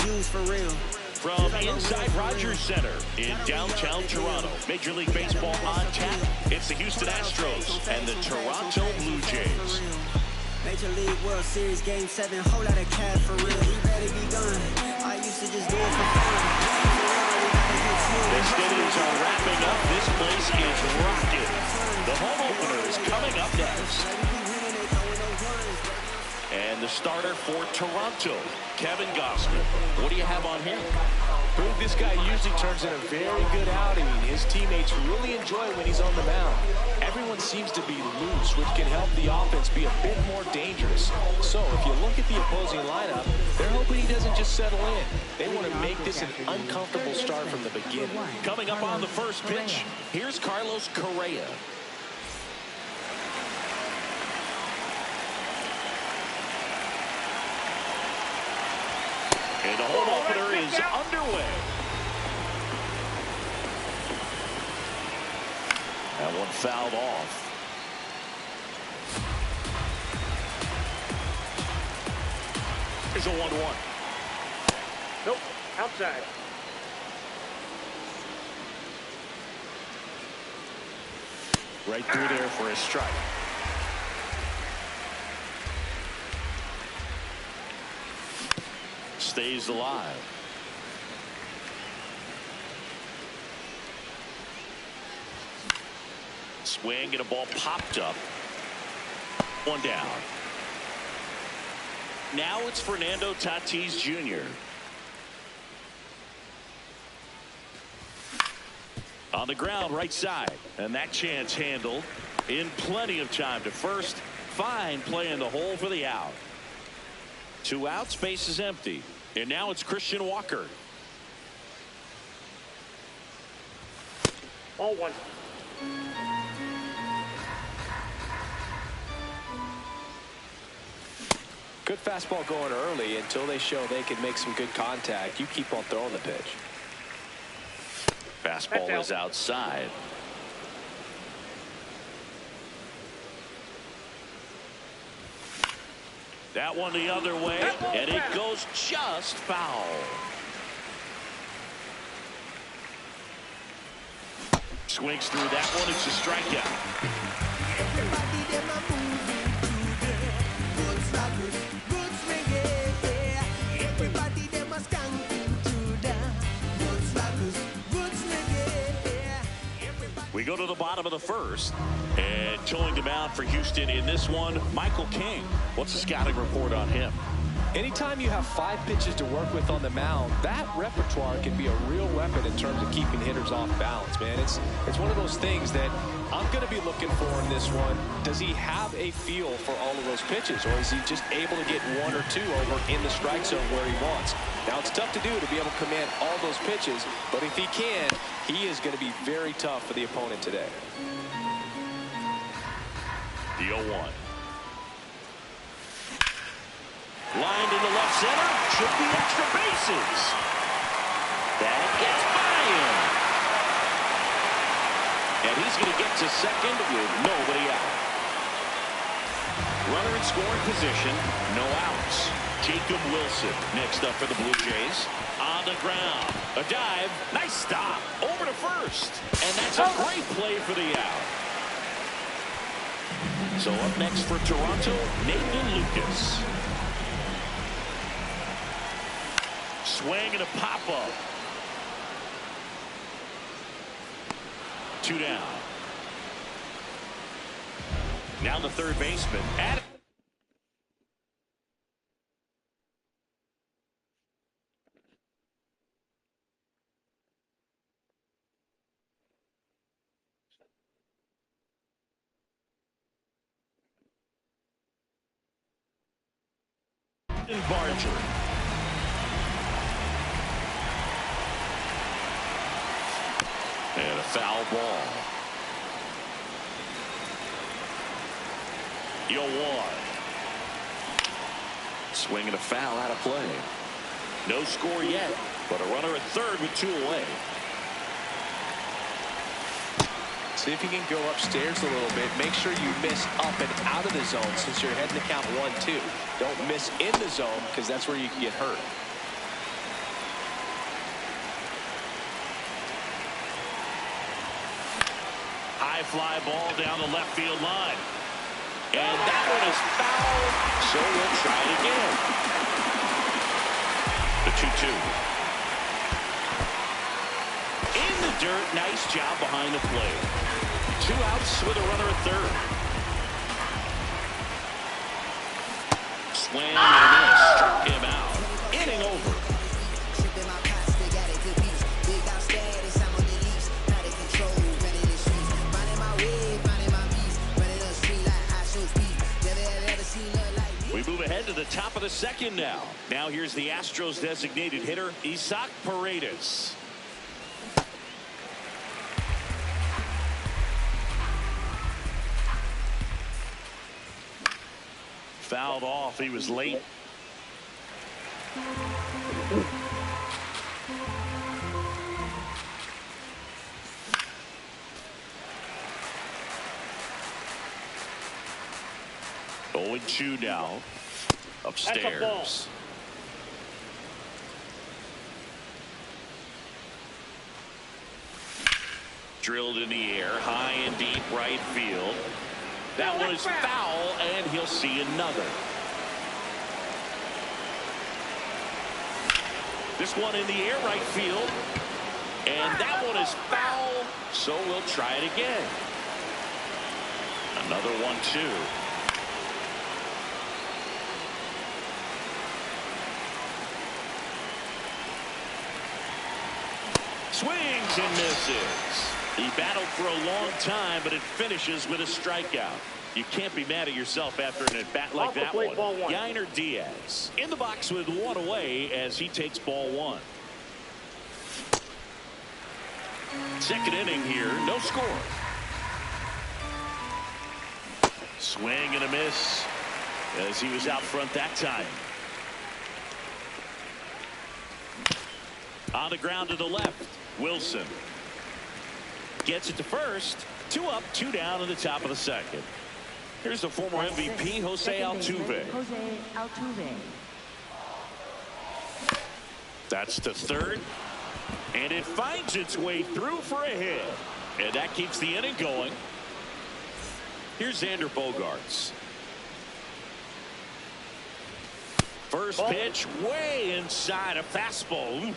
views for real. From inside Rogers Center in downtown Toronto, Major League Baseball on tap. It's the Houston Astros and the Toronto Blue Jays. Major League World Series Game 7, whole lot of cash for real. We ready to be gone. I used to just do it for fun. The stadiums are wrapping up. This place is rocking. The home opener is coming up next. And the starter for Toronto, Kevin Gausman. What do you have on him? I think this guy usually turns in a very good outing. His teammates really enjoy when he's on the mound. Everyone seems to be loose, which can help the offense be a bit more dangerous. So if you look at the opposing lineup, they're hoping he doesn't just settle in. They want to make this an uncomfortable start from the beginning. Coming up on the first pitch, here's Carlos Correa. And the home opener is underway. That one fouled off. Here's a 1-1. Nope, outside. Right through there for a strike. Stays alive. Swing and a ball popped up. One down. Now it's Fernando Tatis Jr. On the ground, right side. And that chance handled in plenty of time to first. Fine play in the hole for the out. 2 outs, base is empty. And now it's Christian Walker. 0-1. Good fastball going early until they show they can make some good contact. You keep on throwing the pitch. Fastball is outside. That one the other way, and it goes just foul. Swings through that one. It's a strikeout. We go to the bottom of the first, and towing the mound for Houston in this one, Michael King. What's the scouting report on him? Anytime you have 5 pitches to work with on the mound, that repertoire can be a real weapon in terms of keeping hitters off balance, man. It's one of those things that I'm going to be looking for in this one. Does he have a feel for all of those pitches, or is he just able to get 1 or 2 over in the strike zone where he wants? Now, it's tough to do to be able to command all those pitches, but if he can, he is going to be very tough for the opponent today. The 0-1. Lined into left center, should be extra bases. That gets by him. And he's going to get to second with nobody out. Runner in scoring position, no outs. Jacob Wilson next up for the Blue Jays. On the ground, a dive, nice stop, over to first. And that's a great play for the out. So up next for Toronto, Nathan Lucas. Swing and a pop-up. 2 down. Now the third baseman. Barger. And a foul ball. 0-1. Swing and a foul out of play. No score yet, but a runner at third with 2 away. See if you can go upstairs a little bit. Make sure you miss up and out of the zone since you're heading to count 1-2. Don't miss in the zone because that's where you can get hurt. High fly ball down the left field line. And that one is foul, so we'll try it again. The 2-2. In the dirt, nice job behind the plate. 2 outs with a runner at third. Swing and a miss, struck him out. Inning over. We move ahead to the top of the second now. Now here's the Astros designated hitter, Isaac Paredes. Fouled off. He was late. Oh, and 2 now. Upstairs. Drilled in the air, high and deep right field. That one is foul, and he'll see another. This one in the air, right field. And that one is foul, so we'll try it again. Another 1-2. Swings and misses. He battled for a long time, but it finishes with a strikeout. You can't be mad at yourself after an at-bat like that one. Yainer Diaz in the box with one away as he takes ball one. Second inning here, no score. Swing and a miss as he was out front that time. On the ground to the left, Wilson gets it to first. 2 up, 2 down in the top of the second. Here's the former MVP, Jose Altuve. That's to third. And it finds its way through for a hit. And that keeps the inning going. Here's Xander Bogaerts. First pitch way inside, a fastball.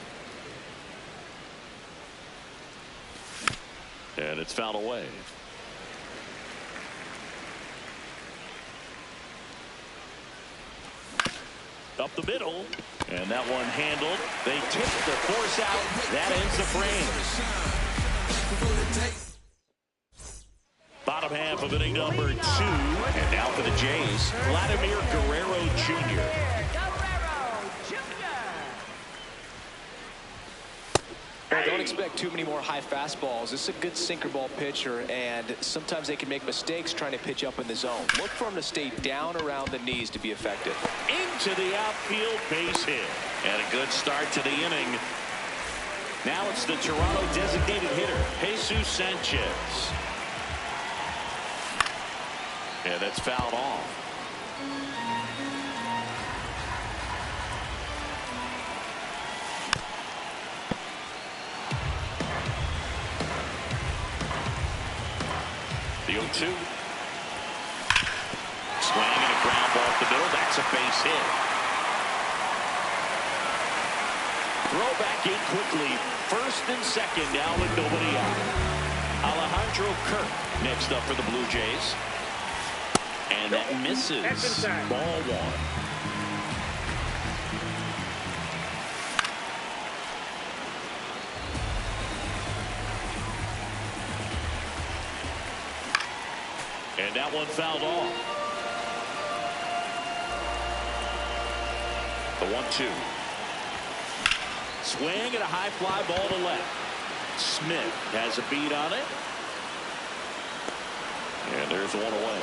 And it's fouled away. Up the middle, and that one handled. They take the force out. That ends the frame. Bottom half of inning number 2, and now for the Jays, Vladimir Guerrero Jr. Don't expect too many more high fastballs. This is a good sinker ball pitcher, and sometimes they can make mistakes trying to pitch up in the zone. Look for him to stay down around the knees to be effective. Into the outfield, base hit. And a good start to the inning. Now it's the Toronto designated hitter, Jesus Sanchez. And that's fouled off. The 0-2. Swing and a ground ball up the middle. That's a base hit. Throw back in quickly. First and second now with nobody out. Alejandro Kirk next up for the Blue Jays. And that misses. Ball one. And that one fouled off. The 1-2. Swing and a high fly ball to left. Smith has a beat on it. And there's one away.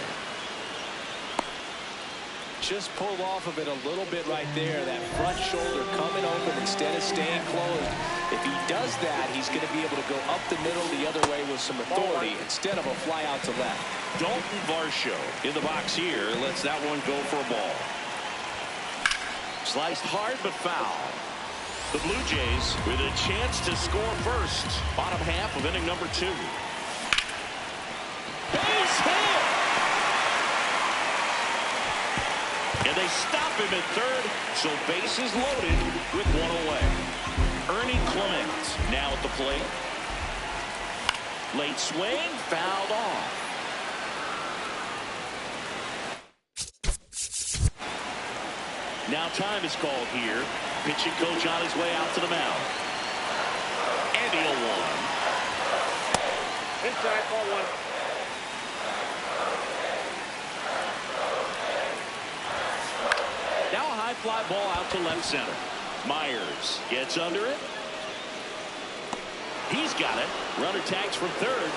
Just pulled off of it a little bit right there. That front shoulder coming open instead of staying closed. If he does that, he's going to be able to go up the middle the other way with some authority instead of a fly out to left. Dalton Varsho in the box here lets that one go for a ball. Sliced hard but foul. The Blue Jays with a chance to score first. Bottom half of inning number 2. Base hit! And they stop him at third, so bases loaded with one away. Ernie Clement now at the plate. Late swing, fouled off. Now time is called here. Pitching coach on his way out to the mound. And he'll one. Inside, ball one. Now a high fly ball out to left center. Myers gets under it. He's got it. Runner tags from third.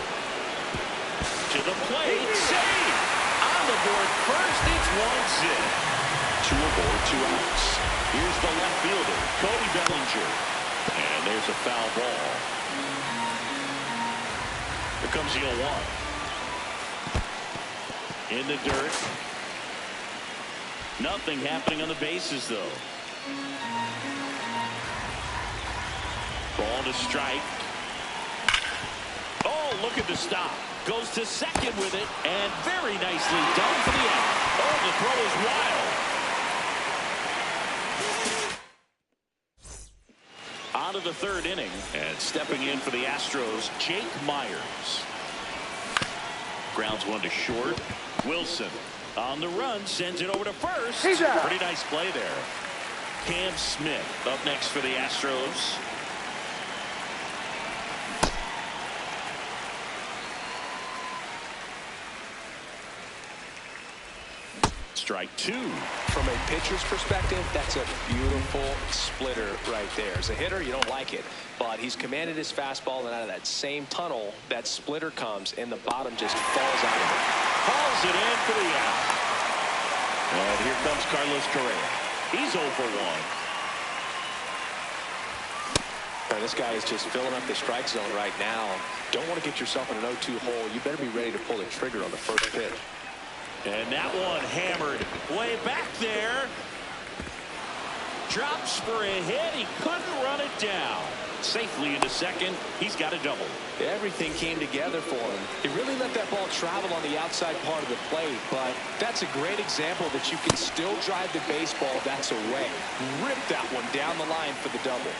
To the plate. Save! On the board first. It's 1-0. 2 aboard, 2 outs. Here's the left fielder, Cody Bellinger. And there's a foul ball. Here comes the 0-1. In the dirt. Nothing happening on the bases, though. Ball to strike. Oh, look at the stop. Goes to second with it, and very nicely done for the out. Oh, the throw is wild. On to the third inning, and stepping in for the Astros, Jake Myers. Grounds one to short. Wilson on the run, sends it over to first. He's out. Pretty nice play there. Cam Smith up next for the Astros. Strike two. From a pitcher's perspective, that's a beautiful splitter right there. As a hitter, you don't like it, but he's commanded his fastball, and out of that same tunnel, that splitter comes, and the bottom just falls out of it. Hauls it in for the out. And here comes Carlos Correa. He's 0 for 1. This guy is just filling up the strike zone right now. Don't want to get yourself in an 0-2 hole. You better be ready to pull the trigger on the first pitch. And that one hammered way back there. Drops for a hit. He couldn't run it down. Safely into second. He's got a double. Everything came together for him. He really let that ball travel on the outside part of the plate, but that's a great example that you can still drive the baseball that's away. Rip that one down the line for the double.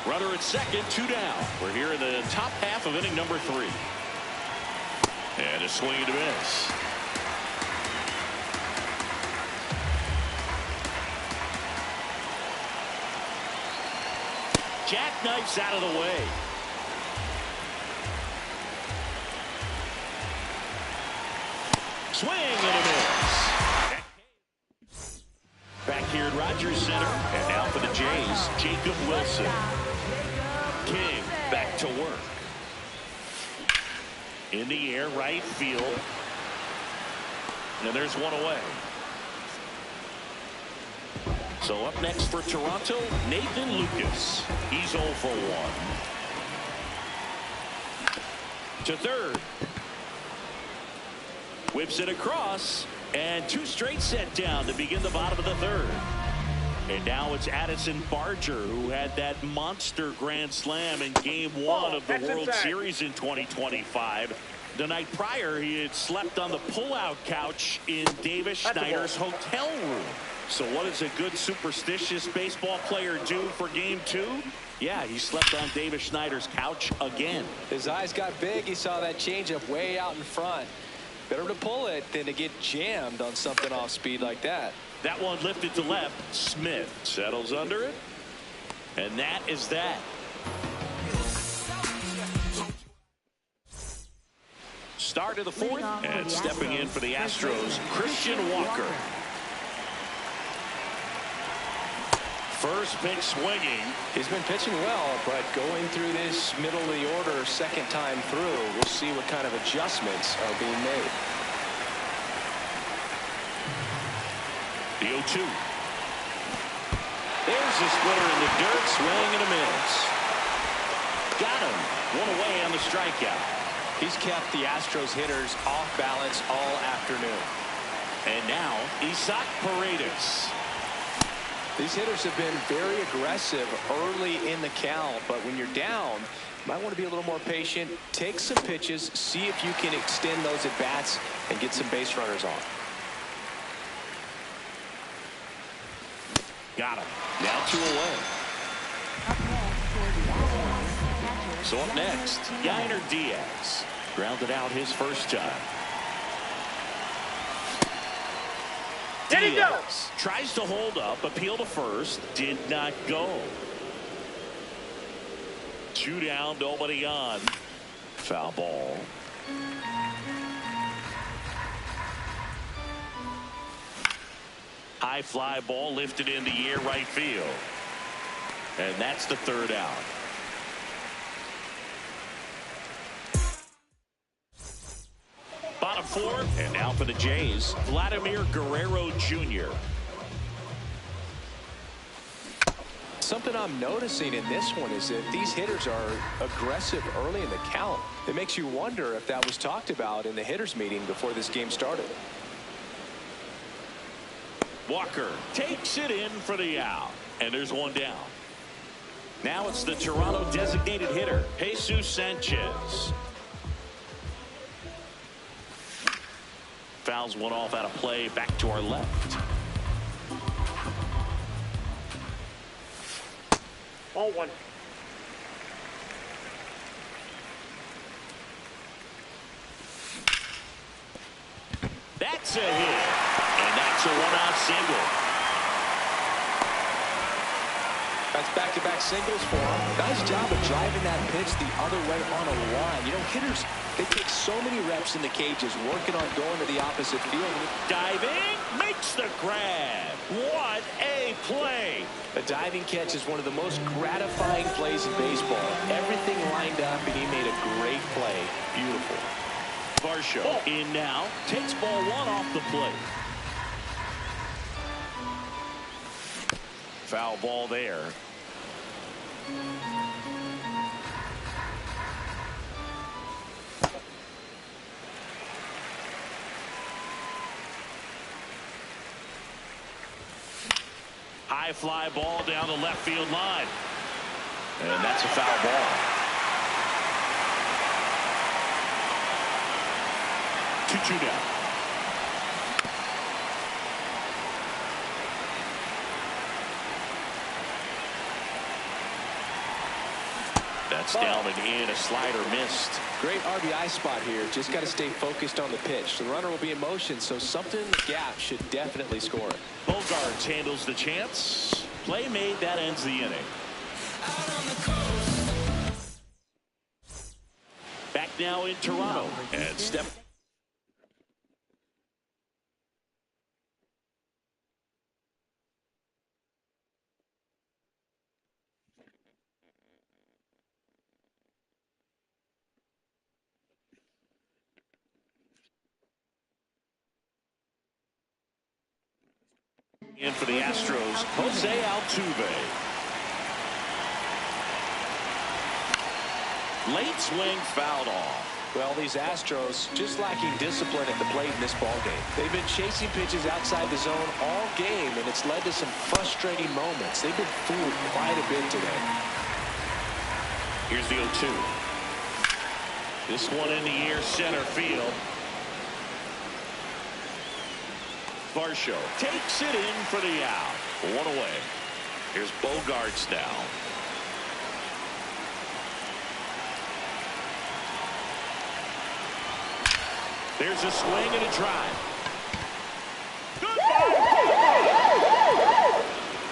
Runner at second, 2 down. We're here in the top half of inning number 3. And a swing and a miss. Jackknifes out of the way. Swing and a miss. Back here at Rogers Center. And now for the Jays, Jacob Wilson. King back to work. In the air, right field. And there's one away. So up next for Toronto, Nathan Lucas. He's 0 for 1. To third. Whips it across. And 2 straight set down to begin the bottom of the third. And now it's Addison Barger, who had that monster grand slam in Game 1 of the World Series in 2025. The night prior, he had slept on the pull-out couch in Davis Schneider's hotel room. So what does a good superstitious baseball player do for Game 2? Yeah, he slept on Davis Schneider's couch again. His eyes got big. He saw that changeup way out in front. Better to pull it than to get jammed on something off speed like that. That one lifted to left. Smith settles under it. And that is that. Start of the 4th. And stepping in for the Astros, Christian Walker. First pitch swinging. He's been pitching well, but going through this middle of the order second time through, we'll see what kind of adjustments are being made. The 0-2. There's a splitter in the dirt, swing and a miss. Got him. One away on the strikeout. He's kept the Astros hitters off balance all afternoon. And now Isaac Paredes. These hitters have been very aggressive early in the count, but when you're down, you might want to be a little more patient. Take some pitches, see if you can extend those at bats and get some base runners on. Got him. Now 2 away. So up next, Yainer Diaz. Grounded out his first time. Diaz tries to hold up, appeal to first, did not go. 2 down, nobody on. Foul ball. High fly ball lifted in the air right field. And that's the 3rd out. Bottom 4, and now for the Jays, Vladimir Guerrero Jr. Something I'm noticing in this one is that these hitters are aggressive early in the count. It makes you wonder if that was talked about in the hitters meeting before this game started. Walker takes it in for the out. And there's 1 down. Now it's the Toronto designated hitter, Jesus Sanchez. Fouls one off out of play, back to our left. 0-1. That's a hit. And that's a one-out single. That's back-to-back singles for him. Nice job of driving that pitch the other way on a line. You know, hitters, they take so many reps in the cages working on going to the opposite field. Diving, makes the grab. What a play. A diving catch is one of the most gratifying plays in baseball. Everything lined up, and he made a great play. Beautiful. Varsho in now, takes ball one off the plate. Foul ball there. High fly ball down the left field line. And that's a foul ball. 2-2 now. That's down and in. A slider missed. Great RBI spot here. Just got to stay focused on the pitch. The runner will be in motion, so something in the gap should definitely score it. Bogarts handles the chance. Play made. That ends the inning. Back now in Toronto. And step. In for the Astros, Jose Altuve. Late swing fouled off. Well, these Astros just lacking discipline at the plate in this ballgame. They've been chasing pitches outside the zone all game, and it's led to some frustrating moments. They've been fooled quite a bit today. Here's the 0-2. This one in the air, center field. Varsho takes it in for the out. One away. Here's Bogarts now. There's a swing and a drive.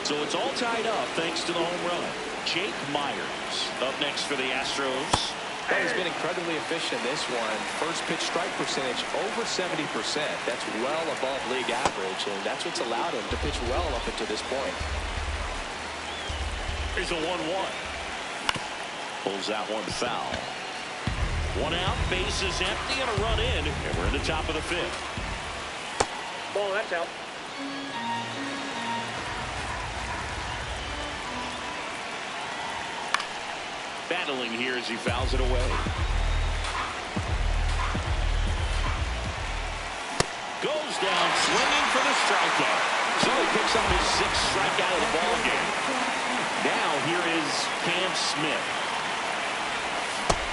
So it's all tied up thanks to the home run. Jake Myers up next for the Astros. He's been incredibly efficient in this one. First pitch strike percentage over 70%. That's well above league average, and that's what's allowed him to pitch well up until this point. Here's a 1-1. Pulls that one foul. One out, base is empty, and a run in, and we're in the top of the fifth. Ball, that's out. Battling here as he fouls it away. Goes down swinging for the strikeout. So he picks up his sixth strikeout of the ball game. Now here is Cam Smith.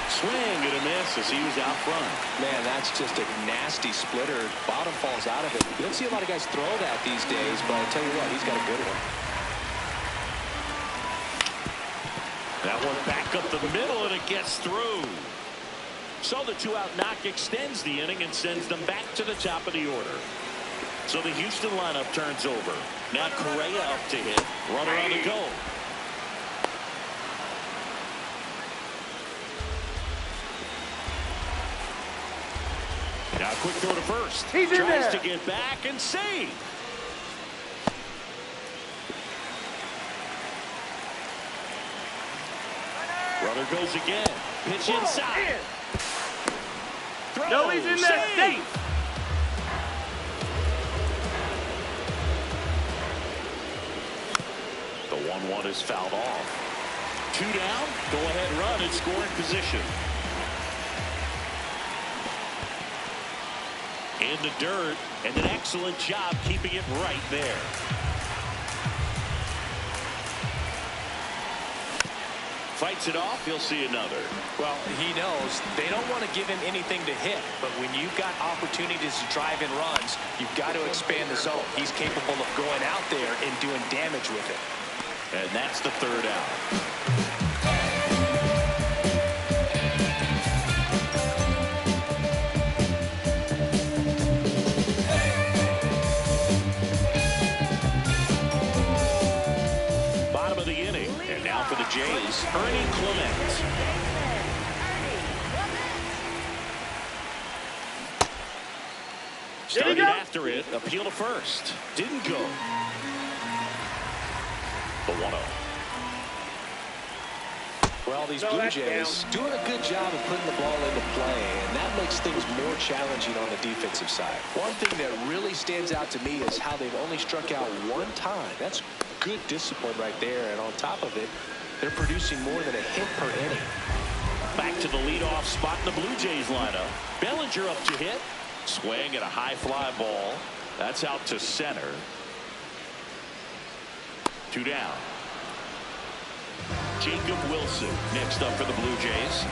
Swing and a miss as he was out front. Man, that's just a nasty splitter. Bottom falls out of it. You don't see a lot of guys throw that these days, but I tell you what, he's got a good one. That one back up the middle, and it gets through. So the two-out knock extends the inning and sends them back to the top of the order. So the Houston lineup turns over. Now Correa up to hit. Runner on the go. Now quick throw to first. He's in Tries there. to get back and save. Runner goes again. Pitch inside. Throw. No, he's in there. Save. The 1-1 is fouled off. 2 down. Go ahead run in scoring position. In the dirt, and an excellent job keeping it right there. Fights it off, he'll see another. Well, he knows they don't want to give him anything to hit, but when you've got opportunities to drive in runs, you've got to expand the zone. He's capable of going out there and doing damage with it. And that's the third out. Jays, Ernie Clement. Started after it, appeal to first. Didn't go. The 1-0. Well, these Blue Jays doing a good job of putting the ball into play, and that makes things more challenging on the defensive side. One thing that really stands out to me is how they've only struck out one time. That's good discipline right there, and on top of it, they're producing more than a hit per inning. Back to the leadoff spot in the Blue Jays lineup. Bellinger up to hit. Swing at a high fly ball. That's out to center. 2 down. Jacob Wilson next up for the Blue Jays.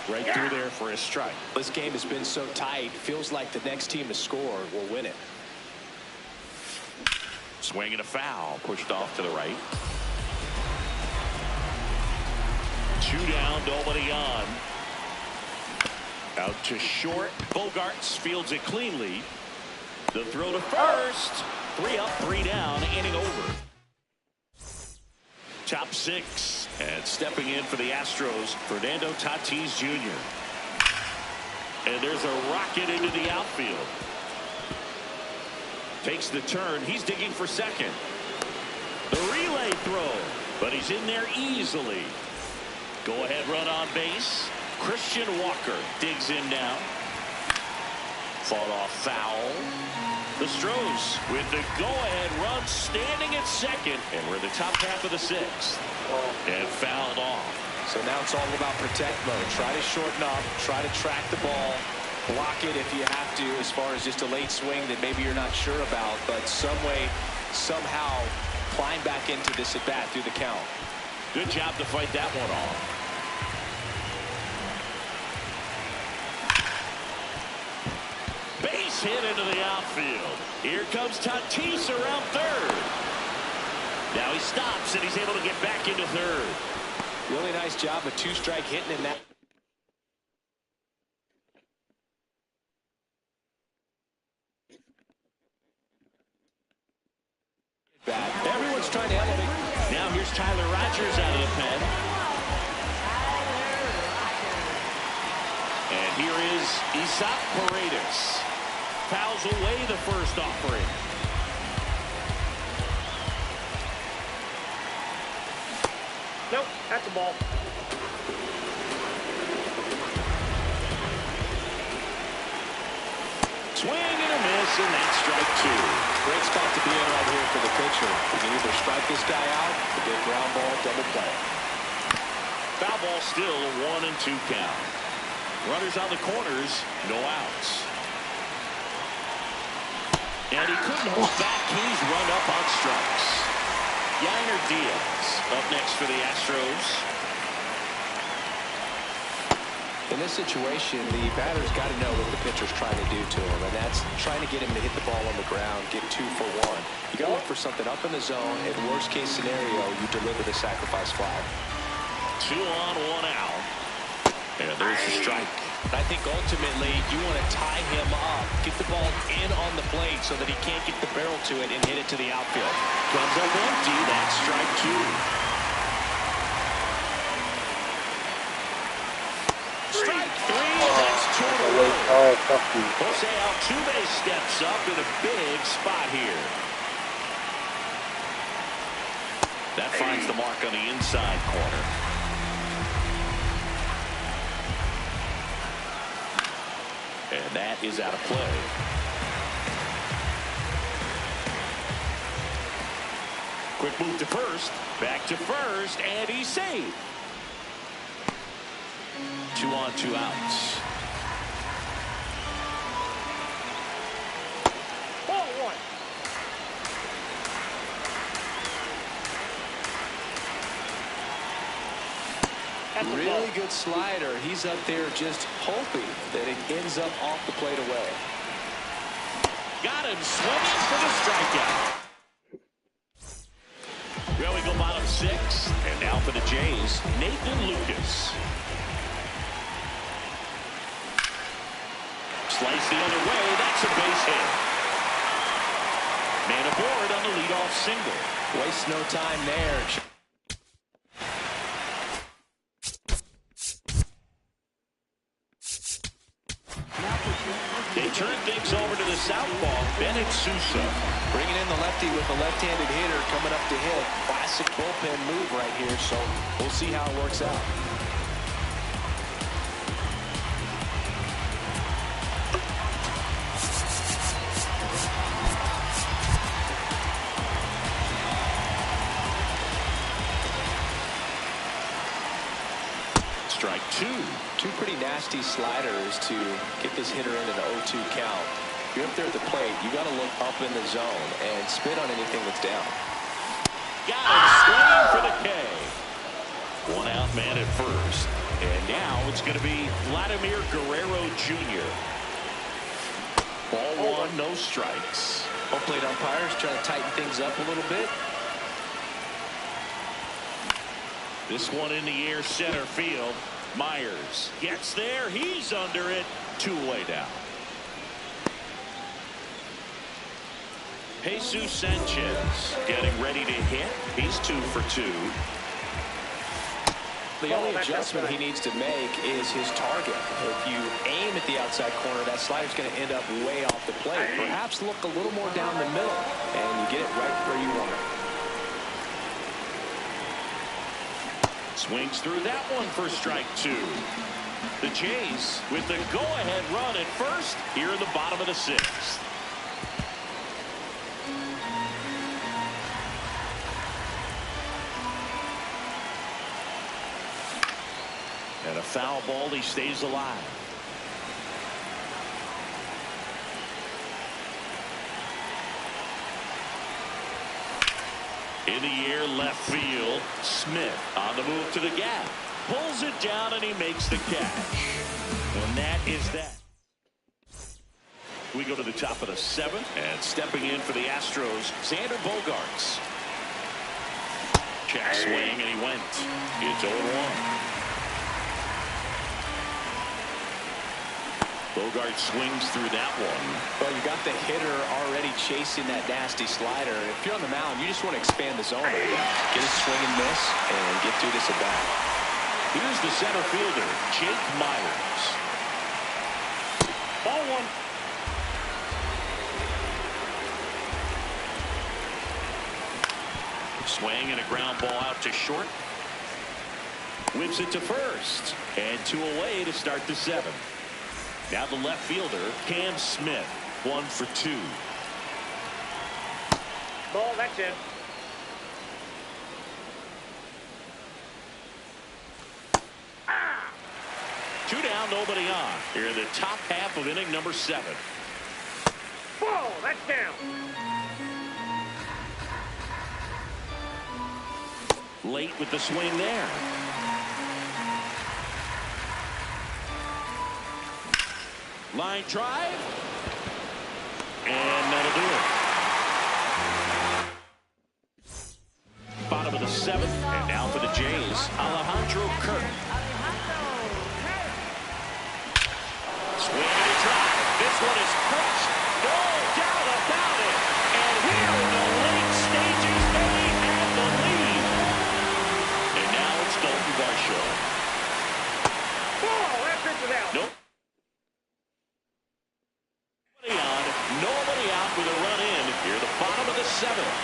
Right through there for a strike. This game has been so tight. Feels like the next team to score will win it. Swing and a foul. Pushed off to the right. 2 down, nobody on. Out to short. Bogarts fields it cleanly. The throw to first. 3 up, 3 down, inning over. Top 6. And stepping in for the Astros, Fernando Tatis Jr. And there's a rocket into the outfield. Takes the turn. He's digging for second. The relay throw. But he's in there easily. Go ahead run on base. Christian Walker digs in now. Fought off foul. The Stros with the go-ahead run standing at second. And we're in the top half of the 6th. And fouled off. So now it's all about protect mode. Try to shorten up. Try to track the ball. Block it if you have to, as far as just a late swing that maybe you're not sure about. But some way, somehow, climb back into this at-bat through the count. Good job to fight that one off. Base hit into the outfield. Here comes Tatis around third. Now he stops and he's able to get back into third. Really nice job of 2-strike hitting in that. Everyone's trying to elevate. Now here's Tyler Rogers out of the pen. And here is Isaac Paredes. Fouls away the first offering. Nope, that's a ball. Swing and a miss, and that's strike 2. Great spot to be in right here for the pitcher. You can either strike this guy out or get ground ball, double play. Foul ball still, a 1-2 count. Runners on the corners, no outs. And he couldn't hold back. He's run up on strikes. Yainer Diaz up next for the Astros. In this situation, the batter's got to know what the pitcher's trying to do to him, and that's trying to get him to hit the ball on the ground, get 2 for 1. You got to look for something up in the zone. In worst case scenario, you deliver the sacrifice fly. 2 on, 1 out. And there's the strike. I think ultimately you want to tie him up, get the ball in on the plate so that he can't get the barrel to it and hit it to the outfield. Comes up empty. That's strike 2. Strike 3. That's 2 to 1. Jose Altuve steps up in a big spot here. That finds the mark on the inside corner. And that is out of play. Quick move to first. Back to first. And he's saved. 2 on, 2 outs. Ball 1. Really good slider. He's up there just hoping that it ends up off the plate away. Got him swinging for the strikeout. Well, we go bottom 6. And now for the Jays, Nathan Lucas. Slice the other way. That's a base hit. Man And aboard on the leadoff single. Waste no time there. They turn things over to the southpaw, Bennett Sousa. Bringing in the lefty with a left-handed hitter coming up to hit. Classic bullpen move right here, so we'll see how it works out. Strike two. Two pretty nasty sliders to get this hitter in an 0-2 count. If you're up there at the plate, you got to look up in the zone and spit on anything that's down. Got him swinging for the K. One out man at first. And now it's going to be Vladimir Guerrero Jr. Ball one, no strikes. Home plate umpires trying to tighten things up a little bit. This one in the air, center field. Myers gets there. He's under it. Two-way down. Jesus Sanchez getting ready to hit. He's 2 for 2. The only adjustment he needs to make is his target. If you aim at the outside corner, that slider's going to end up way off the plate. Perhaps look a little more down the middle, and you get it right where you want it. Swings through that one for strike two. The Jays with the go-ahead run at first here in the bottom of the sixth. And a foul ball, he stays alive. In the air, left field. Smith on the move to the gap. Pulls it down and he makes the catch. And that is that. We go to the top of the seventh. And stepping in for the Astros, Xander Bogaerts. Check swing and he went. It's 0-1. Bogaerts swings through that one. Well, you got the hitter already chasing that nasty slider. If you're on the mound, you just want to expand the zone. Get a swing and miss and get through this at bat. Here's the center fielder, Jake Myers. Ball one. Swing and a ground ball out to short. Whips it to first. And 2 away to start the seventh. Now the left fielder, Cam Smith, 1 for 2. Ball, that's it. Two down, nobody on. Here in the top half of inning number 7. Ball, that's down. Late with the swing there. Line drive. And that'll do it. Bottom of the 7th. And now for the Jays, Alejandro Kirk. Swing and a drive. This one is crushed. No doubt about it. And here in the late stages, they have the lead. And now it's Dalton Varsho. Ball, that pitch is out. Nope. Nobody out with a run in here at the bottom of the 7th.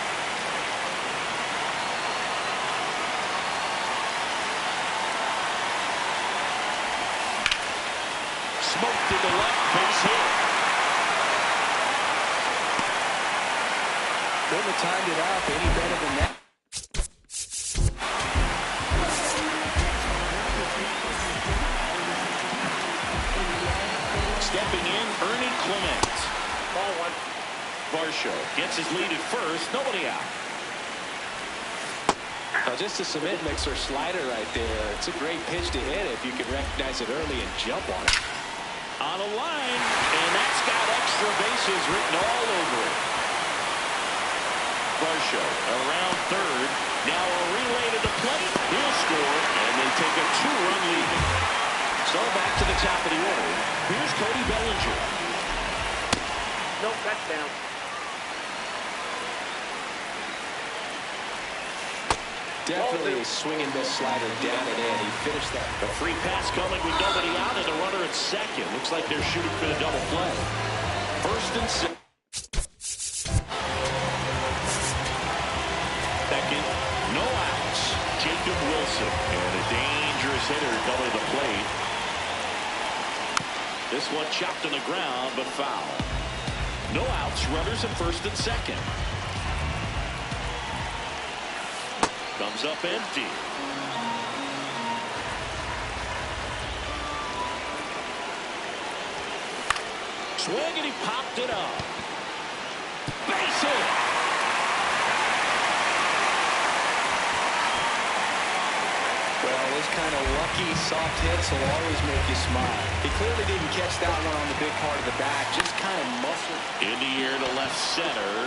Smoked to the left, base hit. Couldn't have timed it out any better than that. Stepping in, Ernie Clement. Ball one. Varsho gets his lead at first. Nobody out. Now just a cement mixer slider right there. It's a great pitch to hit if you can recognize it early and jump on it. On a line, and that's got extra bases written all over it. Varsho around third. Now a relay to the plate. He'll score, and they take a 2-run lead. So back to the top of the order. Here's Cody Bellinger. Nope, that's down. Definitely a swing and miss slider down and in. He finished that. A free pass coming with nobody out and a runner at second. Looks like they're shooting for the double play. First and second. No outs. Jacob Wilson. And a dangerous hitter coming to the plate. This one chopped on the ground, but foul. No outs. Runners at first and second. Comes up empty. Swing and he popped it up. Base hit. Well, those kind of lucky soft hits will always make you smile. He clearly didn't catch that one on the big part of the bat. Just kind of muscled. In the air to left center.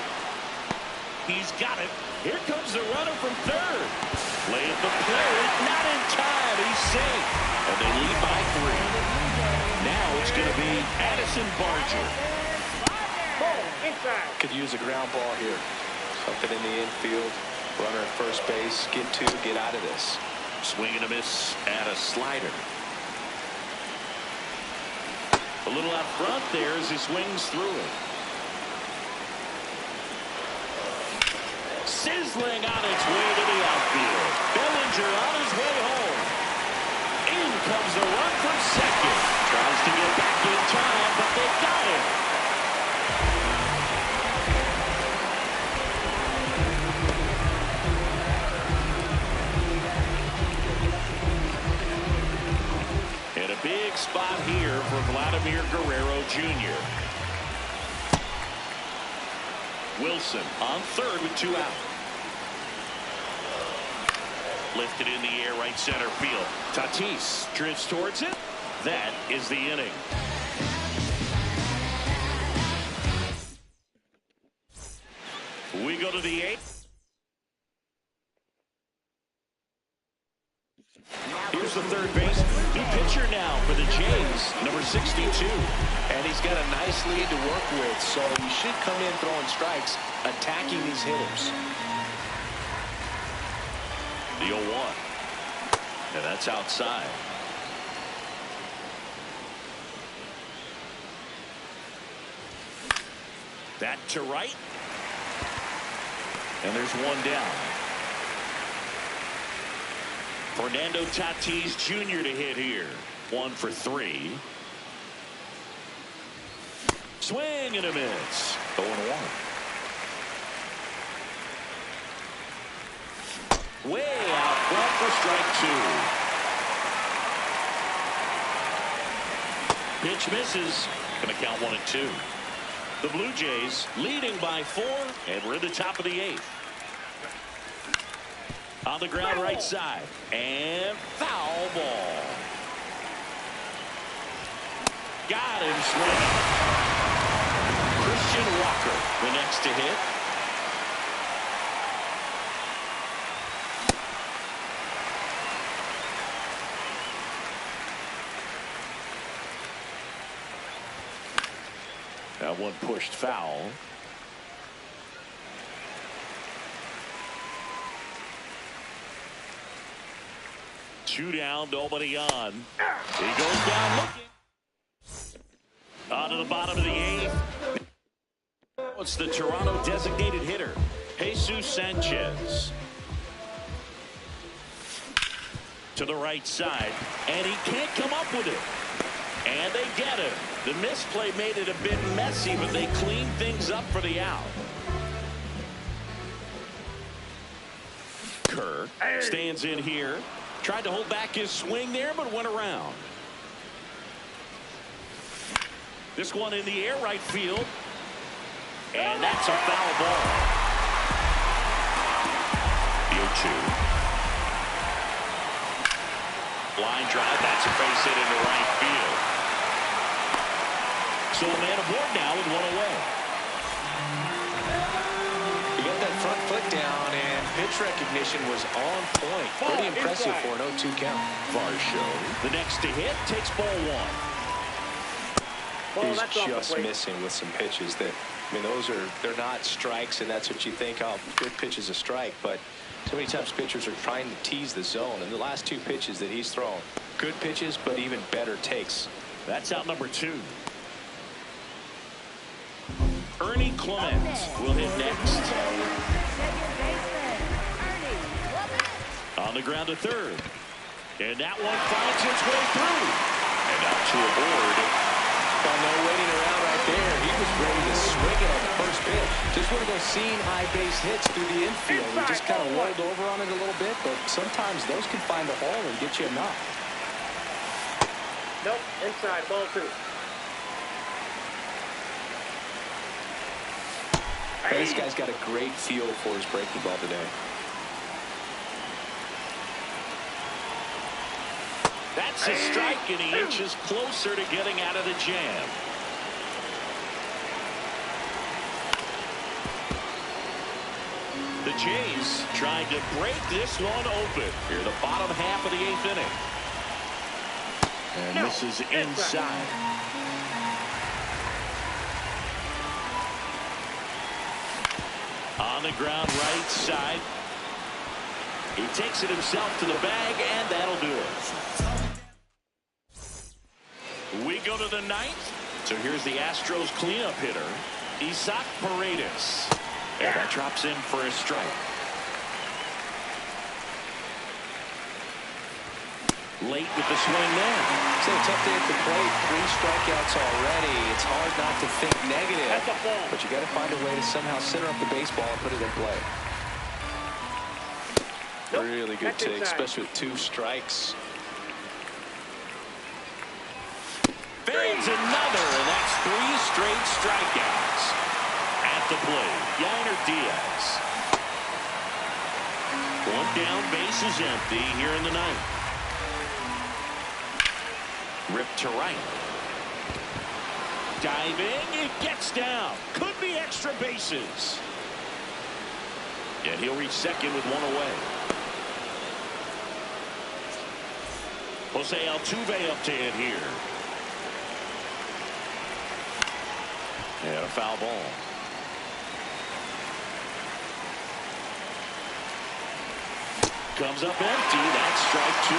He's got it. Here comes the runner from third. Play at the plate. Not in time. He's safe. And they lead by 3. Now it's going to be Addison Barger. Ball, inside. Could use a ground ball here. Something in the infield. Runner at first base. Get 2. Get out of this. Swing and a miss at a slider. A little out front there as he swings through it. Sizzling on its way to the outfield. Bellinger on his way home. In comes the run from second. Tries to get back in time, but they got him. And a big spot here for Vladimir Guerrero Jr. Wilson on third with 2 out. Lifted in the air, right center field. Tatis drifts towards it. That is the inning. We go to the 8th. Here's the third base. New pitcher now for the Jays, number 62. And he's got a nice lead to work with, so he should come in throwing strikes, attacking these hitters. The 0-1. And that's outside. That to right. And there's one down. Fernando Tatis Jr. to hit here. 1 for 3. Swing and a miss. 0-1. Way out front for strike 2. Pitch misses. Going to count 1 and 2. The Blue Jays leading by 4, and we're in the top of the 8th. On the ground right side, and foul ball. Got him swinging. Christian Walker, the next to hit. That one pushed foul. Two down, nobody on. He goes down looking. On to the bottom of the 8th. It's the Toronto designated hitter, Jesus Sanchez. To the right side, and he can't come up with it. And they get him. The misplay made it a bit messy, but they cleaned things up for the out. Kerr stands in here. Tried to hold back his swing there, but went around. This one in the air, right field. And that's a foul ball. The 0-2. Line drive, that's a base hit into right field. So a man aboard now with 1 away. He got that front foot down, and pitch recognition was on point. Pretty impressive for an 0-2 count. Varsho, the next to hit, takes ball 1. He's just missing with some pitches that, I mean, they're not strikes, and that's what you think, oh, good pitch is a strike, but Too many times pitchers are trying to tease the zone, and the last 2 pitches that he's thrown, good pitches, but even better takes. That's out number 2. Ernie Clement will hit next. On the ground to third. And that one finds its way through. And out to a board. Well, no waiting around right there. He was ready to swing it on the first pitch. Just one of those seam high base hits through the infield. He just kind of rolled over on it a little bit, but sometimes those can find a hole and get you a knock. Nope, inside, ball 2. This guy's got a great feel for his breaking ball today. That's a strike, and he inches closer to getting out of the jam. The Jays trying to break this one open here, the bottom half of the 8th inning. And this is inside. On the ground right side. He takes it himself to the bag, and that'll do it. We go to the 9th. So here's the Astros cleanup hitter, Isaac Paredes. And that drops in for a strike. Late with the swing there. It's a tough day at the plate. 3 strikeouts already. It's hard not to think negative. That's a ball. But you got to find a way to somehow center up the baseball and put it in play. Nope. Really good That's take, inside. especially with 2 strikes. Fades another, and that's 3 straight strikeouts. At the plate, Yainer Diaz. 1 down, base is empty here in the 9th. Ripped to right. Diving, it gets down. Could be extra bases. And he'll reach second with 1 away. Jose Altuve up to hit here. And a foul ball. Comes up empty. That's strike 2.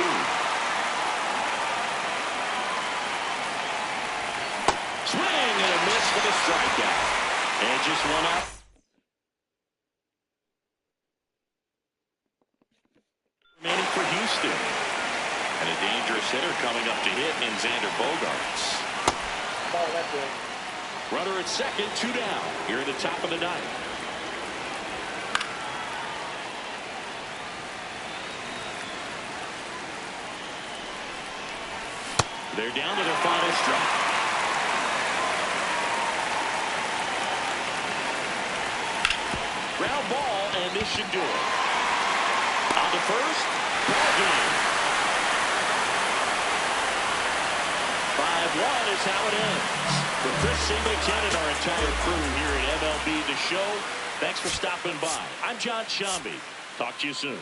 Swing and a miss for the strikeout. And just 1 out. Remaining for Houston. And a dangerous hitter coming up to hit in Xander Bogaerts. Ball, that's it. Runner at second, 2 down here at the top of the 9th. They're down to their final strike. Ground ball, and this should do it. On the first, ball game. 5-1 is how it ends. For Chris Singleton and our entire crew here at MLB The Show, thanks for stopping by. I'm John Shambi. Talk to you soon.